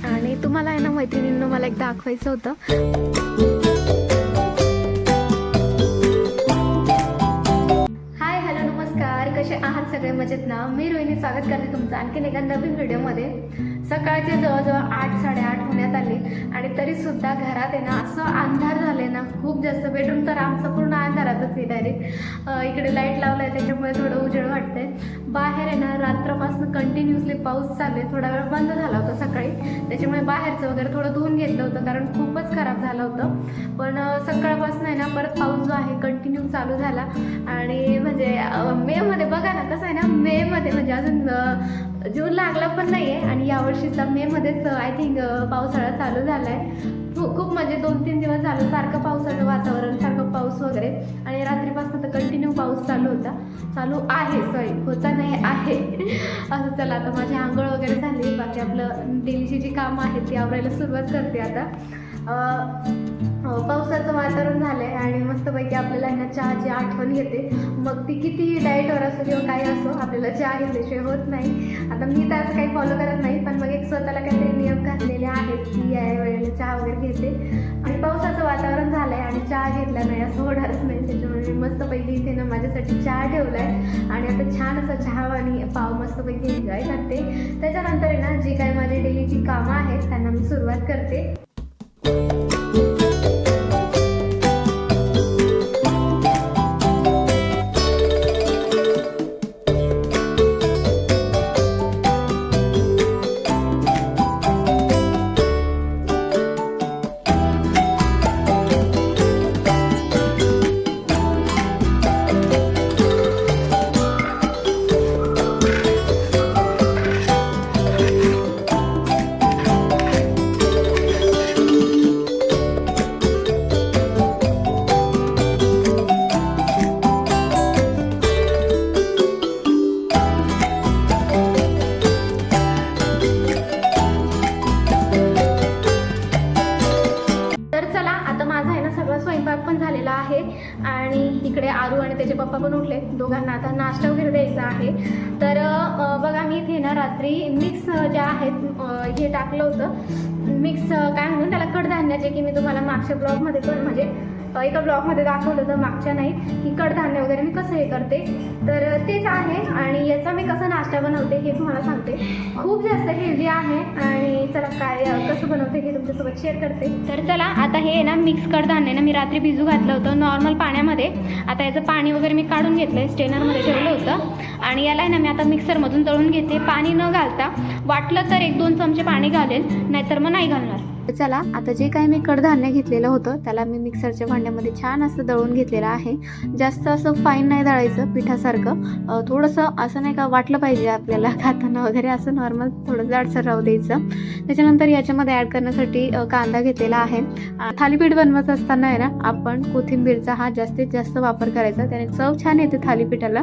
आणि तुम्हाला आहे ना मैत्रिणींना मला एक दाखवायचं होतं. हाय हॅलो नमस्कार, कसे आहात सगळे? मजेत ना? मी रोहिणी स्वागत करते तुमचं आणखीन एका नवीन व्हिडिओमध्ये. सकाळचे जवळजवळ 8-8:30 होण्यात आले आणि तरीसुद्धा घरात आहे ना असं अंधार झाले ना, खूप जास्त. बेडरूम तर आमचं पूर्ण अंधारातच आहे डायरेक्ट. इकडे लाईट लावलं आहे त्याच्यामुळे थोडं उजेड वाटतंय. बाहेर आहे ना रात्रपासून कंटिन्युअसली पाऊस चालू आहे. थोडा वेळ बंद झाला होता सकाळी, त्याच्यामुळे बाहेरचं वगैरे थोडं धुवून घेतलं होतं कारण खूपच खराब झालं होतं. पण सकाळपासून आहे ना परत पाऊस जो आहे कंटिन्यू चालू झाला. आणि म्हणजे मेमध्ये बघा ना कसं आहे ना, मेमध्ये म्हणजे अजून जून लागला पण नाही आहे आणि यावर्षीचा मेमध्येच आय थिंक पावसाळा चालू झाला आहे. खूप म्हणजे 2-3 दिवस झालं सारखं पावसाचं वातावरण, सारखं पाऊस वगैरे. आणि रात्रीपासून तर कंटिन्यू पाऊस चालू आहे होता नाही आहे असं. चला आता माझी आंघोळ वगैरे झाली, बाकी आपलं डेलीची जी कामं आहेत ती आवरायला सुरुवात करते आता. पावसाचं वातावरण झालं आहे आणि मस्तपैकी आपल्याला ह्या चहाची आठवण येते. मग ती कितीही डाएटवर असो किंवा काही असो, आपल्याला चहा घेतल्याशिवाय होत नाही. आता मी तर असं काही फॉलो करत नाही, पण मग एक स्वतःला काहीतरी नियम घातलेले आहेत की या वेळेला चहा वगैरे घेते. आणि पावसाचं वातावरण झालं आहे आणि चहा घेतला नाही असं होणारच नाही. त्याच्यामुळे मी मस्तपैकी इथे ना माझ्यासाठी चहा ठेवला आहे आणि आता छान असं चहा आणि पाव मस्तपैकी एन्जॉय करते. त्याच्यानंतर आहे ना जी काही माझी डेलीची कामं आहेत त्यांना मी सुरुवात करते. आणि इकडे आरू आणि त्याचे पप्पा पण उठले. दोघांना आता नाश्ता वगैरे द्यायचा आहे. तर बघा मी इथे ना रात्री मिक्स जे आहेत हे टाकलं होतं. मिक्स काय म्हणून त्याला कडधान्याचे, की मी तुम्हाला मागच्या ब्लॉगमध्ये पण म्हणजे एका ब्लॉगमध्ये दाखवलं होतं, मागच्या नाही, की कडधान्य वगैरे मी कसं हे करते. तर तेच आहे आणि याचा मी कसं नाश्ता बनवते हे तुम्हाला सांगते. खूप जास्त हेल्दी आहे आणि चला काय कसं बनवते हे तुमच्यासोबत शेअर करते. तर चला आता हे ना मिक्स कडधान्य ना मी रात्री भिजू घातलं होतं नॉर्मल पाण्यामध्ये. आता याचं पाणी वगैरे मी काढून घेतलं आहे, स्ट्रेनरमध्ये ठेवलं होतं आणि याला ना मी आता मिक्सरमधून तळून घेते. पाणी न घालता, वाटलं तर 1-2 चमचे पाणी घालेल, नाहीतर मग नाही घालणार. चला आता जे काही मी कडधान्य घेतलेलं होतं त्याला मी मिक्सरच्या भांड्यामध्ये छान असं दळून घेतलेलं आहे. जास्त असं फाईन नाही दळायचं पिठासारखं, थोडंसं असं नाही का वाटलं पाहिजे आपल्याला खाताना वगैरे, असं नॉर्मल थोडं जाडसर राहू द्यायचं. त्याच्यानंतर याच्यामध्ये ॲड करण्यासाठी कांदा घेतलेला आहे. थालीपीठ बनवत असताना आहे ना आपण कोथिंबीरचा हा जास्तीत जास्त वापर करायचा, त्याने चव छान येते थालीपीठाला.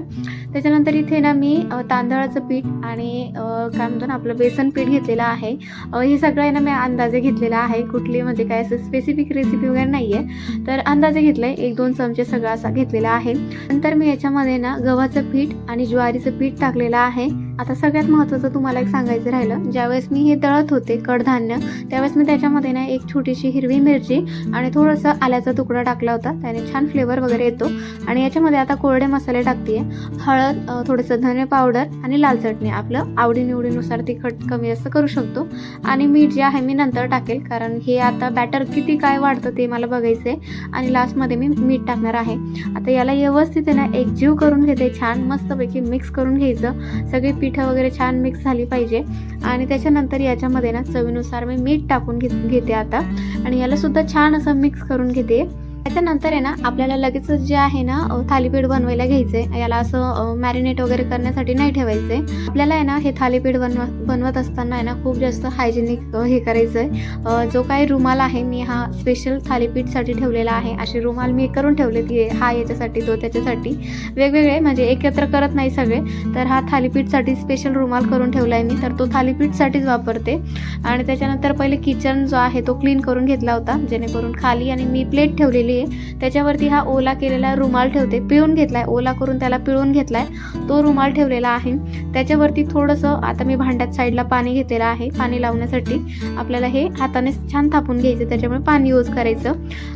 त्याच्यानंतर इथे ना मी तांदळाचं पीठ आणि काय म्हणतो ना आपलं बेसन पीठ घेतलेलं आहे. हे सगळं आहे ना मी अंदाजे घेतलेलं आहे, कुठली म्हणजे काय असं स्पेसिफिक रेसिपी वगैरे नाही आहे. तर अंदाजे घेतलंय, 1-2 चमचे सगळं असा घेतलेला आहे. नंतर मी याच्यामध्ये ना गव्हाचं पीठ आणि ज्वारीचं पीठ टाकलेलं आहे. आता सगळ्यात महत्त्वाचं तुम्हाला एक सांगायचं राहिलं, ज्यावेळेस मी हे दळत होते कडधान्य त्यावेळेस मी त्याच्यामध्ये ना एक छोटीशी हिरवी मिरची आणि थोडंसं आल्याचा तुकडा टाकला होता, त्याने छान फ्लेवर वगैरे येतो. आणि याच्यामध्ये आता कोरडे मसाले टाकते, हळद, थोडंसं धने पावडर आणि लाल चटणी, आपलं आवडीनिवडीनुसार तिखट कमी जास्त करू शकतो. आणि मीठ जे आहे मी नंतर टाकेल, कारण हे आता बॅटर किती काय वाढतं ते मला बघायचं आहे. आणि लास्टमध्ये मी मीठ टाकणार आहे. आता याला व्यवस्थित आहे ना एकजीव करून घेते, छान मस्तपैकी मिक्स करून घ्यायचं. सगळी पिठं वगैरे छान मिक्स झाली पाहिजे. आणि त्याच्यानंतर याच्यामध्ये ना चवीनुसार मी मीठ टाकून घेते आता आणि याला सुद्धा छान असं मिक्स करून घेते. त्याच्यानंतर आहे ना आपल्याला लगेच जे आहे ना थालीपीठ बनवायला घ्यायचंय. याला असं मॅरिनेट वगैरे करण्यासाठी नाही ठेवायचंय. आपल्याला आहे ना हे थालीपीठ बनवत असताना आहे ना खूप जास्त हायजेनिक हे करायचंय. जो काही रुमाल आहे मी हा स्पेशल थालीपीठसाठी ठेवलेला आहे. असे रुमाल मी करून ठेवले, की हा याच्यासाठी तो त्याच्यासाठी वेगवेगळे, म्हणजे एकत्र करत नाही सगळे. तर हा थालीपीठसाठी स्पेशल रुमाल करून ठेवला आहे मी, तर तो थालीपीठसाठीच वापरते. आणि त्याच्यानंतर पहिले किचन जो आहे तो क्लीन करून घेतला होता, जेणेकरून खाली आणि मी प्लेट ठेवलेली ठेवली आहे, त्याच्यावरती हा ओला केलेला रुमाल ठेवते. पिळून घेतलाय, ओला करून त्याला पिळून घेतलाय, तो रुमाल ठेवलेला आहे. त्याच्यावरती थोडंसं आता मी भांड्यात साईडला पाणी घेतलेलं आहे. पाणी लावण्यासाठी आपल्याला हे हाताने छान थापून घ्यायचं, त्याच्यामुळे पाणी यूज करायचं.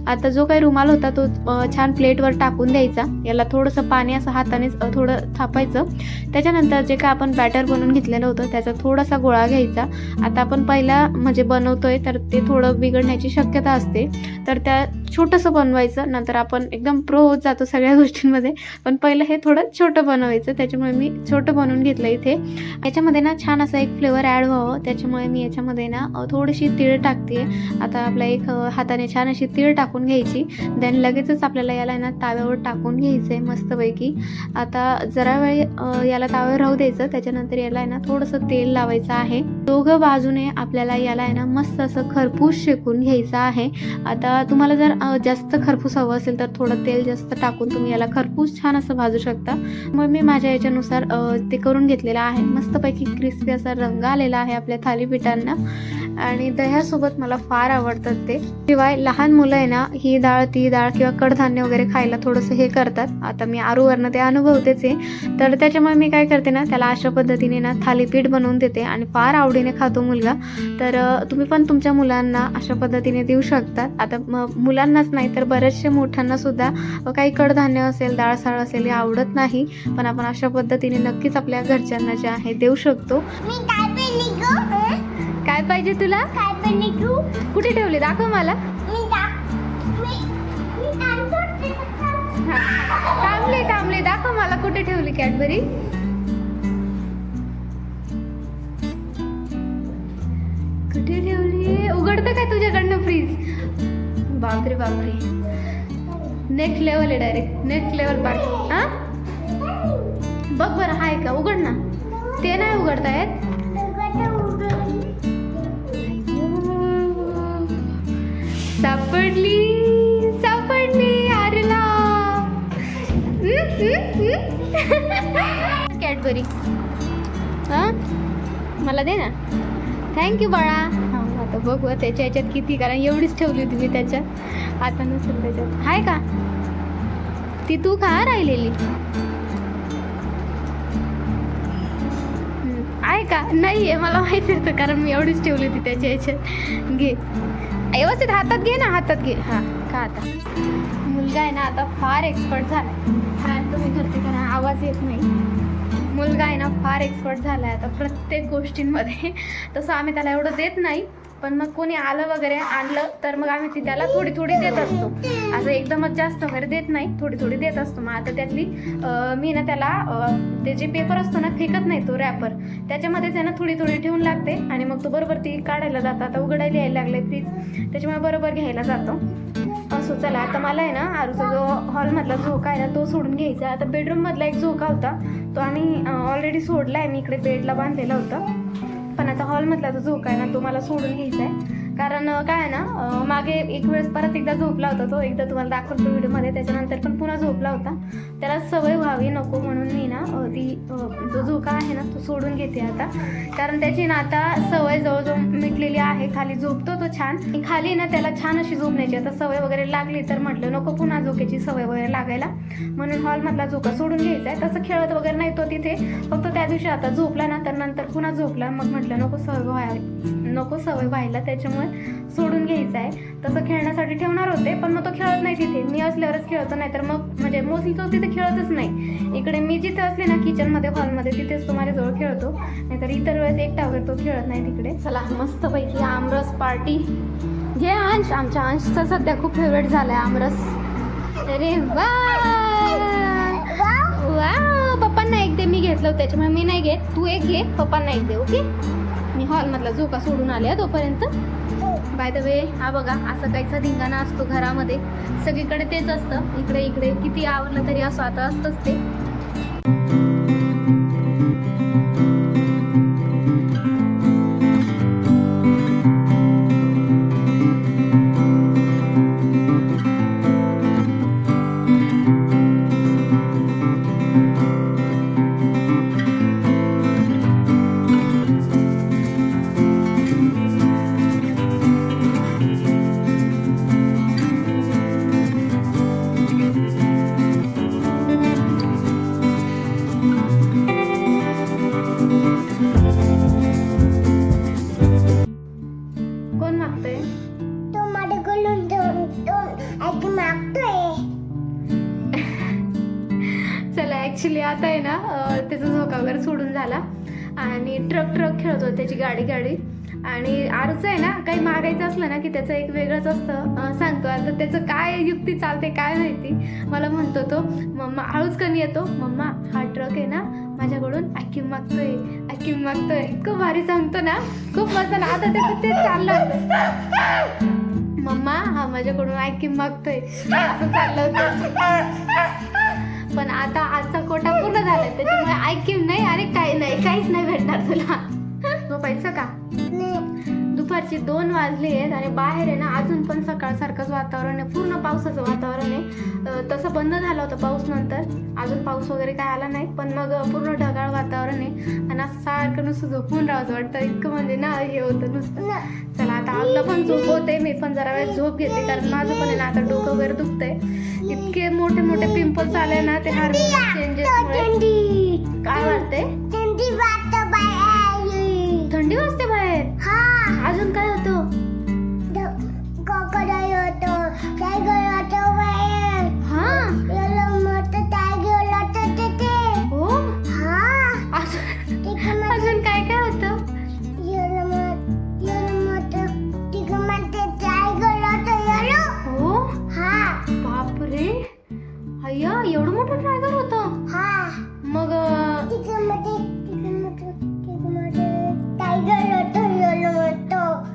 आता जो काही रुमाल होता तो छान प्लेटवर टाकून द्यायचा. याला थोडंसं पाणी असं हातानेच थोडं थापायचं. त्याच्यानंतर जे काय आपण बॅटर बनवून घेतलेलं होतं त्याचा थोडासा गोळा घ्यायचा. आता आपण पहिला म्हणजे बनवतोय तर ते थोडं बिघडण्याची शक्यता असते, तर त्या छोटंसं बनवायचं. नंतर आपण एकदम प्रो होत जातो सगळ्या गोष्टींमध्ये, पण पहिलं हे थोडं छोटं बनवायचं. त्याच्यामुळे मी छोटं बनवून घेतलं इथे. याच्यामध्ये ना छान असं एक फ्लेवर ॲड व्हावं, त्याच्यामुळे मी याच्यामध्ये ना थोडीशी तीळ टाकते. आता आपल्या एक हाताने छान अशी तीळ टाकून घ्यायची. देन लगेचच आपल्याला याला ना ताव्यावर टाकून घ्यायचं आहे मस्तपैकी. आता जरा वेळ याला ताव्यावर राहू द्यायचं. त्याच्यानंतर याला आहे ना थोडंसं तेल लावायचं आहे. दोघं बाजूने आपल्याला याला आहे ना मस्त असं खरपूस शेकून घ्यायचं आहे. आता तुम्हाला जर जास्त खरपूस हवं असेल तर थोडं तेल जास्त टाकून तुम्ही याला खरपूस छान असं भाजू शकता. मग मी माझ्या याच्यानुसार ते करून घेतलेलं आहे. मस्तपैकी क्रिस्पी असा रंग आलेला आहे आपल्या थालीपीठांना, आणि दह्यासोबत मला फार आवडतात ते. शिवाय लहान मुलं आहे ना ही डाळ ती डाळ किंवा कडधान्य वगैरे खायला थोडंसं हे करतात. आता मी आरूवरनं ते अनुभवतेच आहे, तर त्याच्यामुळे मी काय करते ना त्याला अशा पद्धतीने ना थालीपीठ बनवून देते आणि फार आवडीने खातो मुलगा. तर तुम्ही पण तुमच्या मुलांना अशा पद्धतीने देऊ शकतात. आता मुलांनाच नाही तर बऱ्याचशा मोठ्यांना सुद्धा काही कडधान्य असेल डाळ असेल हे आवडत नाही, पण आपण अशा पद्धतीने नक्कीच आपल्या घरच्यांना जे आहे देऊ शकतो. काय पाहिजे तुला? कुठे ठेवली दाखव मला. थांबले दाखव मला कुठे ठेवली कॅडबरी. कुठे ठेवली? उघडतं काय तुझ्याकडनं फ्रीज? बापरे नेक्स्ट लेवल आहे, डायरेक्ट नेक्स्ट लेवल पार्ट. हा बघ बरं आहे का, उघड ना. ते नाही उघडता येत. सापडली आरला कॅडबरी. हा मला दे ना. थँक्यू बाळा. आता बघू त्याच्या याच्यात किती, कारण एवढीच ठेवली होती मी त्याच्यात. आता नसेल त्याच्यात. आहे का ती? तू का राहिलेली आहे का? नाही आहे मला माहिती होतं, कारण मी एवढीच ठेवली होती त्याच्या याच्यात. घे व्यवस्थित हातात घे ना, हातात घे. हां का आता मुलगा आहे ना आता फार एक्सपर्ट झाला. फॅन तुम्ही करते कारण आवाज येत नाही. मुलगा आहे ना फार एक्सपर्ट झाला आहे आता प्रत्येक गोष्टींमध्ये. तसं आम्ही त्याला एवढं देत नाही, पण मग कोणी आलं वगैरे आणलं तर मग आम्ही ती त्याला थोडी देत असतो. असं एकदमच जास्त वगैरे देत नाही, थोडी देत असतो. मग आता त्यातली मी ना त्याला ते जे पेपर असतो ना फेकत नाही, तो रॅपर त्याच्यामध्येच आहे ना थोडी ठेवून लागते, आणि मग तो बरोबर ती काढायला जातो. आता उघडायला यायला लागले फ्रीज, त्याच्यामुळे बरोबर घ्यायला जातो. असो चला, आता मला आहे ना आरूचा जो हॉलमधला झोका आहे ना तो सोडून घ्यायचा. आता बेडरूममधला एक झोका होता तो आम्ही ऑलरेडी सोडला आहे. मी इकडे बेडला बांधलेला होता, पण आता हॉलमधला जो झोका आहे ना तो मला सोडून घ्यायचा आहे. कारण काय आहे ना मागे एक वेळेस परत एकदा झोपला होता तो, एकदा तुम्हाला दाखवतो व्हिडिओमध्ये. त्याच्यानंतर पण पुन्हा झोपला होता. त्याला सवय व्हावी नको म्हणून मी ना ती जो झोका आहे ना तो सोडून घेते आता, कारण त्याची ना आता सवय जवळजवळ मिटलेली आहे. खाली झोपतो तो छान, खाली ना त्याला छान अशी झोपण्याची आता सवय वगैरे लागली, तर म्हटलं नको पुन्हा झोक्याची सवय वगैरे लागायला, म्हणून हॉलमधला झोका सोडून घ्यायचा आहे. तसं खेळत वगैरे नाही तो तिथे, फक्त त्या दिवशी आता झोपला ना तर नंतर पुन्हा झोपला, मग म्हटलं नको सवय व्हायला, त्याच्यामुळे सोडून घ्यायचं आहे. तसं खेळण्यासाठी ठेवणार होते, पण मग तो खेळत नाही तिथे. मी असल्यावरच खेळतो, नाही तर मग म्हणजे मोस्टली तो तिथे खेळतच नाही. इकडे मी जिथे असले ना किचनमध्ये हॉलमध्ये तिथेच तो माझ्याजवळ खेळतो, नाहीतर इतर वेळेस एकटा वगैरे तो खेळत नाही तिकडे. चला मस्तपैकी आमरस पार्टी घे अंश. आमच्या अंशचा सध्या खूप फेवरेट झालाय आमरस. अरे वा पप्पांना एक दे, मी घेतलं त्याच्यामुळे मी नाही घेत. तू एक घे, पप्पांना एक दे. ओके, मी हॉलमधला झोका सोडून आले तोपर्यंत. बाय द वे हा बघा असं काहीचा धिंगाणा असतो घरामध्ये, सगळीकडे तेच असतं. इकडे किती आवडलं तरी असं आता असतंच ते. ॲक्च्युली आता आहे ना त्याचा झोका वगैरे सोडून झाला आणि ट्रक खेळत होता, त्याची गाडी. आणि आरूचं आहे ना काही मागायचं असलं ना की त्याचं एक वेगळंच असतं. सांगतो आता त्याचं काय युक्ती चालते काय माहिती. मला म्हणतो तो, मम्मा हळूच कमी येतो, मम्मा हा ट्रक आहे ना माझ्याकडून आईस्क्रीम मागतोय. इतकं भारी सांगतो ना, खूप मस्त ना. आता त्याचं ते चाललं होतं, मम्मा हा माझ्याकडून आईस्क्रीम मागतोय असं चाललं होतं. पण आता आजचा कोटा पूर्ण झालाय, त्याच्यामुळे आईस्क्रीम नाही अरे काहीच नाही भेटणार तुला. झोपायचं का? दुपारची 2 वाजले आहेत आणि बाहेर आहे ना अजून पण सकाळसारखंच वातावरण आहे, पूर्ण पावसाचं वातावरण आहे. तसं बंद झालं होतं पाऊस नंतर, अजून पाऊस वगैरे काय आला नाही, पण मग पूर्ण ढगाळ वातावरण आहे आणि असं सारखं नुसतं झोपून राहावं वाटतं, इतकं म्हणजे ना हे होतं नुसतं. चला आता आपलं पण झोप होते, मी पण जरा वेळ झोप घेते, कारण माझं पण आहे ना आता डोकं वगैरे दुखतंय. इतके मोठे पिंपल्स आले ना ते हार्मोन चेंजेसमुळे. काय वाटतंय? थंडी वाजते बाहेर? अजून काय होतं? अजून काय होतं? बापरे, अय्या एवढं मोठं ड्रायव्हर होतं. मग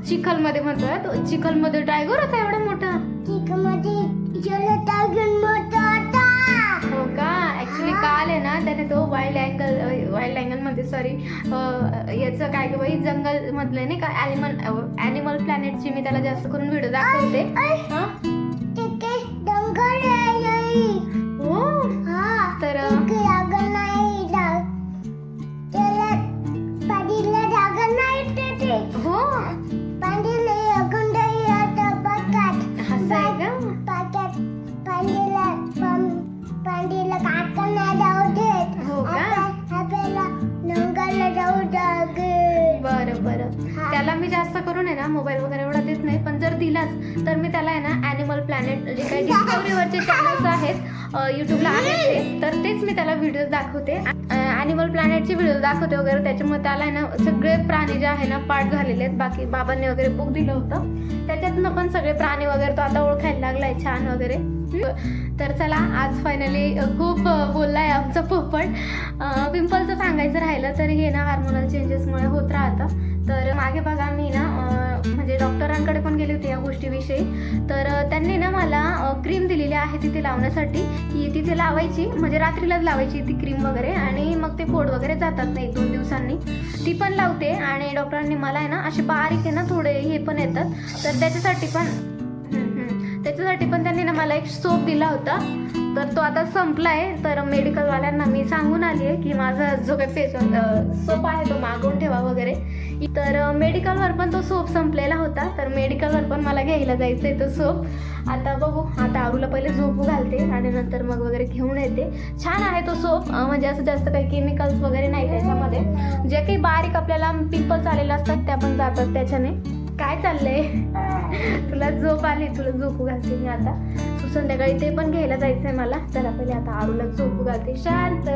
चिखलमध्ये म्हणतोय तो, चिखलमध्ये टायगर होता एवढा मोठा? हो का? ऍक्च्युली काल आहे ना त्याने तो वाईल्ड अँगल मध्ये सॉरी याचं काय बाई जंगल मधलं नाही का ॲनिमल प्लॅनेटची मी त्याला जास्त करून व्हिडिओ दाखवते. तर बरं त्याला मी जास्त करून आहे ना मोबाईल वगैरे एवढा देत नाही, पण जर दिलाच तर मी त्याला आहे ना ॲनिमल प्लॅनेट जे काही डिस्कवरीवरचे चॅनल्स आहेत युट्यूबला आहेत ते, तर तेच मी त्याला व्हिडिओ दाखवते, ॲनिमल प्लॅनेटचे व्हिडिओ दाखवते वगैरे. त्याच्यामुळे त्याला आहे ना सगळे प्राणी जे आहे ना पाठ झालेले आहेत. बाकी बाबांनी वगैरे बुक दिलं होतं, त्याच्यातनं पण सगळे प्राणी वगैरे तो आता ओळखायला लागलाय छान वगैरे. तर चला आज फायनली खूप बोललाय आमचा पोपट. पिंपलचं सांगायचं राहिलं तर हे ना हार्मोनल चेंजेसमुळे होत राहतं. तर मागे बघा मी ना म्हणजे डॉक्टरांकडे पण गेले होते या गोष्टीविषयी, तर त्यांनी ना मला क्रीम दिलेली आहे तिथे लावण्यासाठी, की तिथे लावायची म्हणजे रात्रीलाच लावायची ती क्रीम वगैरे, आणि मग ते फोड वगैरे जातात ना 1-2 दिवसांनी, ती पण लावते. आणि डॉक्टरांनी मला आहे ना असे बारीक आहे ना थोडे हे पण येतात, तर त्याच्यासाठी पण त्यांनी ना मला एक सोप दिला होता, तर तो आता संपलाय. तर मेडिकलवाल्यांना मी सांगून आली आहे की माझा जो काही फेस सोप आहे तो मागवून ठेवा वगैरे. तर मेडिकलवर पण तो सोप संपलेला होता, तर मेडिकलवर पण मला घ्यायला जायचं आहे तो सोप. आता बघू, आता आरूला पहिले झोपू घालते आणि नंतर मग वगैरे घेऊन येते. छान आहे तो सोप, म्हणजे असं जास्त काही केमिकल्स वगैरे नाही त्याच्यामध्ये, जे काही बारीक आपल्याला पिंपल्स आलेले असतात त्या पण जातात त्याच्याने. काय चाललंय? तुला झोप आली, तुला झोपू घालते मी आता. संध्याकाळी ते पण घ्यायला जायचंय मला. चला पहिले आता आरूला झोपू घालते शांत.